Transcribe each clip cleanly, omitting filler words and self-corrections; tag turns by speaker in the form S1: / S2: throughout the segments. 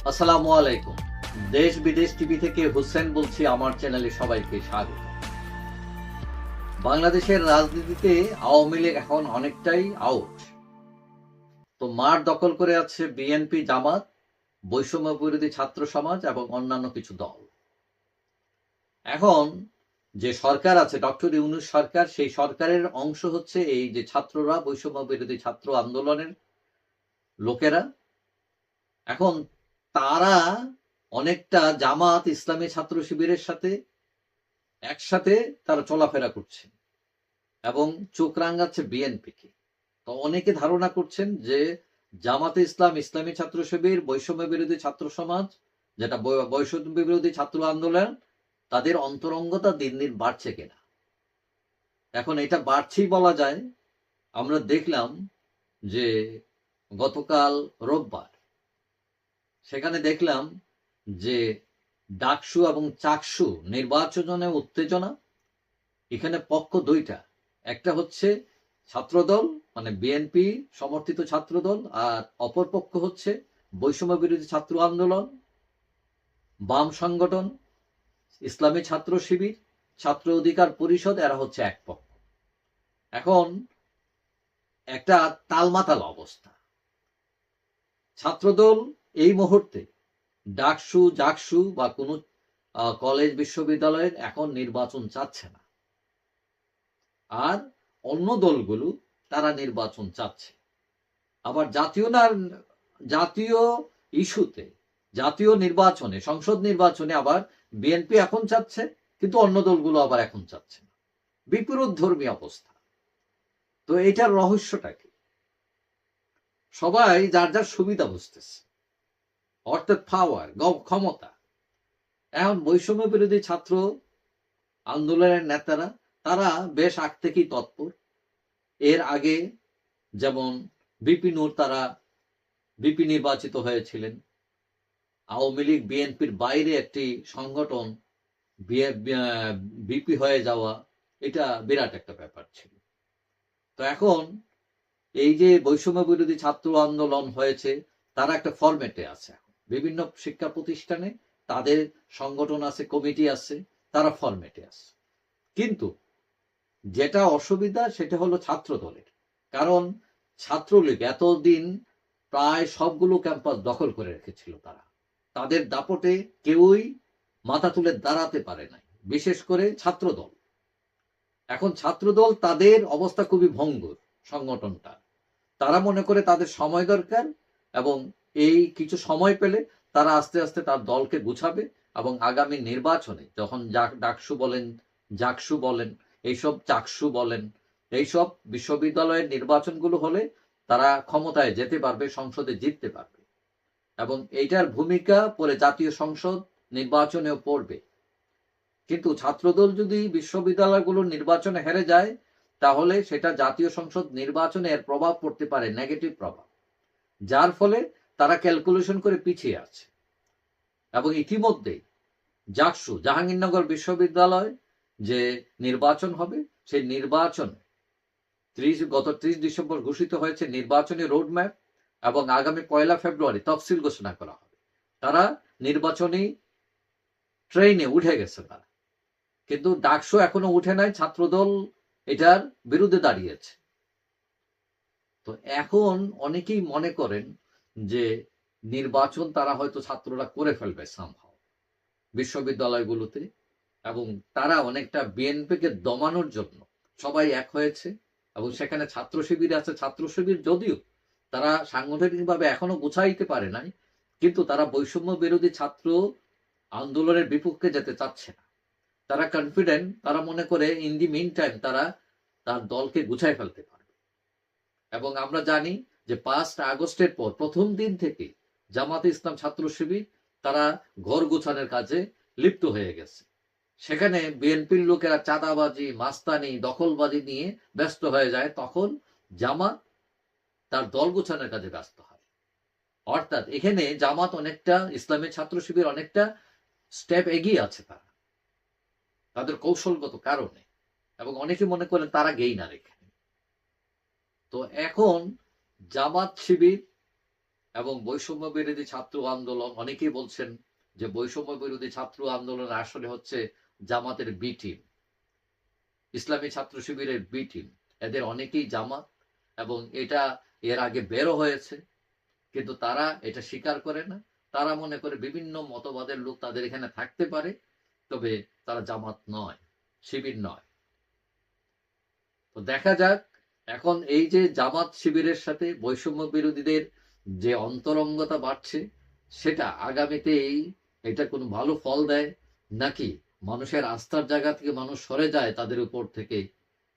S1: আসসালামু আলাইকুম। দেশ বিদেশ টিভি থেকে হোসেন বলছি, আমার চ্যানেলে সবাইকে স্বাগত। বাংলাদেশের রাজনীতিতে আওয়ামী লীগ এখন অনেকটাই আউট। তো মাঠ দখল করে আছে বিএনপি, জামাত, বৈষম্য বিরোধী ছাত্র সমাজ এবং অন্যান্য কিছু দল। এখন যে সরকার আছে, ডক্টর ইউনূস সরকার, সেই সরকারের অংশ হচ্ছে এই যে ছাত্ররা, বৈষম্য বিরোধী ছাত্র আন্দোলনের লোকেরা। এখন তারা অনেকটা জামাত, ইসলামী ছাত্র শিবিরের সাথে একসাথে তারা চলাফেরা করছে এবং চোখ রাঙাচ্ছে বিএনপিকে। তো অনেকে ধারণা করছেন যে জামাতে ইসলাম, ইসলামী ছাত্র শিবির, বৈষম্য বিরোধী ছাত্র সমাজ, যেটা বৈষম্য বিরোধী ছাত্র আন্দোলন, তাদের অন্তরঙ্গতা দিন দিন বাড়ছে কিনা। এখন এটা বাড়ছেই বলা যায়। আমরা দেখলাম যে গতকাল রোববার সেখানে দেখলাম যে ডাকসু এবং চাকসু নির্বাচনে উত্তেজনা। এখানে পক্ষ দুইটা, একটা হচ্ছে ছাত্রদল, মানে বিএনপি সমর্থিত ছাত্রদল, আর অপর পক্ষ হচ্ছে বৈষম্য বিরোধী ছাত্র আন্দোলন, বাম সংগঠন, ইসলামী ছাত্র শিবির, ছাত্র অধিকার পরিষদ, এরা হচ্ছে এক পক্ষ। এখন একটা তালমাতাল অবস্থা। ছাত্রদল এই মুহূর্তে ডাকসু, জাকসু বা কোনো কলেজ বিশ্ববিদ্যালয়ের এখন নির্বাচন চাচ্ছে না, আর অন্য দলগুলো তারা নির্বাচন চাচ্ছে। আবার জাতীয় ইস্যুতে, জাতীয় নির্বাচনে, সংসদ নির্বাচনে আবার বিএনপি এখন চাচ্ছে, কিন্তু অন্য দলগুলো আবার এখন চাচ্ছে না। বিপরীত ধর্মী অবস্থা। তো এটার রহস্যটা কি? সবাই যার যার সুবিধা বুঝতেছে, অর্থাৎ পাওয়ার, ক্ষমতা। এখন বৈষম্য বিরোধী ছাত্র আন্দোলনের নেতারা তারা বেশ আগ থেকেই তৎপর। এর আগে যেমন বিপি নূর, তারা বিপি নির্বাচিত হয়েছিলেন। আওয়ামী লীগ বিএনপির বাইরে একটি সংগঠন বিপি হয়ে যাওয়া, এটা বিরাট একটা ব্যাপার ছিল। তো এখন এই যে বৈষম্য বিরোধী ছাত্র আন্দোলন হয়েছে, তারা একটা ফরম্যাটে আছে। এখন বিভিন্ন শিক্ষা প্রতিষ্ঠানে তাদের সংগঠন আছে, কমিটি আছে, তারা ফরম্যাটে আছে। কিন্তু যেটা অসুবিধা সেটা হলো ছাত্র দলের। কারণ ছাত্রলীগ এতদিন প্রায় সবগুলো ক্যাম্পাস দখল করে রেখেছিল। তাদের দাপটে কেউই মাথা তুলে দাঁড়াতে পারে নাই, বিশেষ করে ছাত্রদল। এখন ছাত্রদল, তাদের অবস্থা খুবই ভঙ্গুর। সংগঠনটা, তারা মনে করে তাদের সময় দরকার, এবং এই কিছু সময় পেলে তারা আস্তে আস্তে তার দলকে গুছাবে, এবং আগামী নির্বাচনে যখন ডাকসু বলেন, জাকসু বলেন, এইসব চাকসু বলেন, এইসব বিশ্ববিদ্যালয়ের নির্বাচনগুলো হলে তারা ক্ষমতায় যেতে পারবে, সংসদে জিততে পারবে, এবং এইটার ভূমিকা পরে জাতীয় সংসদ নির্বাচনেও পড়বে। কিন্তু ছাত্রদল যদি বিশ্ববিদ্যালয়গুলোর নির্বাচনে হেরে যায়, তাহলে সেটা জাতীয় সংসদ নির্বাচনে এর প্রভাব পড়তে পারে, নেগেটিভ প্রভাব, যার ফলে তারা ক্যালকুলেশন করে পিছিয়ে আছে। এবং ইতিমধ্যে জাকসু, জাহাঙ্গীরনগর বিশ্ববিদ্যালয় যে নির্বাচন হবে, সেই নির্বাচনে গত 30 ডিসেম্বর ঘোষিত হয়েছে নির্বাচনী রোডম্যাপ, এবং আগামী 1 ফেব্রুয়ারি তফসিল ঘোষণা করা হবে। তারা নির্বাচনী ট্রেনে উঠে গেছে তারা, কিন্তু ডাকসু এখনো উঠে নাই। ছাত্রদল এটার বিরুদ্ধে দাঁড়িয়েছে। তো এখন অনেকেই মনে করেন যে নির্বাচন তারা হয়তো ছাত্ররা করে ফেলবে সামহাও বিশ্ববিদ্যালয়গুলোতে, এবং তারা অনেকটা বিএনপিকে দমানোর জন্য সবাই এক হয়েছে। এবং সেখানে ছাত্র শিবির আছে। ছাত্র শিবির যদিও তারা সাংগঠনিকভাবে এখনো গুছাইতে পারে নাই, কিন্তু তারা বৈষম্য বিরোধী ছাত্র আন্দোলনের বিপক্ষে যেতে চাচ্ছে না। তারা কনফিডেন্ট, তারা মনে করে ইন দি মিন টাইম তারা তার দলকে গুছাই ফেলতে পারবে। এবং আমরা জানি যে 5 আগস্টের পর প্রথম দিন থেকে জামাতে ইসলাম, ছাত্র শিবির, তারা ঘর গোছানোর কাজে লিপ্ত হয়ে গেছে। সেখানে বিএনপির লোকেরা চাঁদাবাজি, মাস্তানি, দখলবাজি নিয়ে ব্যস্ত হয়ে যায়, তখন জামাত তার দল গোছানোর কাজে ব্যস্ত হয়। অর্থাৎ এখানে জামাত অনেকটা, ইসলামী ছাত্র শিবির অনেকটা স্টেপ এগিয়ে আছে তাদের কৌশলগত কারণে, এবং অনেকে মনে করেন তারা গেইনার এখানে। তো এখন জামাত শিবির এবং বৈষম্য বিরোধী ছাত্র আন্দোলন, অনেকেই বলছেন যে বৈষম্য বিরোধী ছাত্র আন্দোলন আসলে হচ্ছে জামাতের বি টিম, ইসলামী ছাত্র শিবিরের বি টিম। এদের অনেকেই জামাত, এবং এটা এর আগে বেরো হয়েছে, কিন্তু তারা এটা স্বীকার করে না। তারা মনে করে বিভিন্ন মতবাদের লোক তাদের এখানে থাকতে পারে, তবে তারা জামাত নয়, শিবির নয়। তো দেখা যাক এখন এই যে জামাত শিবিরের সাথে বৈষম্য বিরোধীদের যে অন্তরঙ্গতা বাড়ছে, সেটা আগামীতে এটা কোনো ভালো ফল দেয়, নাকি মানুষের আস্থার জায়গা থেকে মানুষ সরে যায় তাদের উপর থেকে,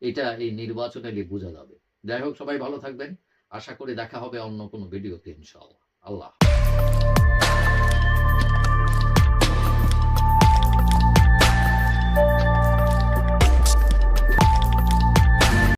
S1: এটা এই নির্বাচনে বোঝা যাবে। যাই হোক, সবাই ভালো থাকবেন। আশা করি দেখা হবে অন্য কোনো ভিডিওতে, ইনশাআল্লাহ। আল্লাহ।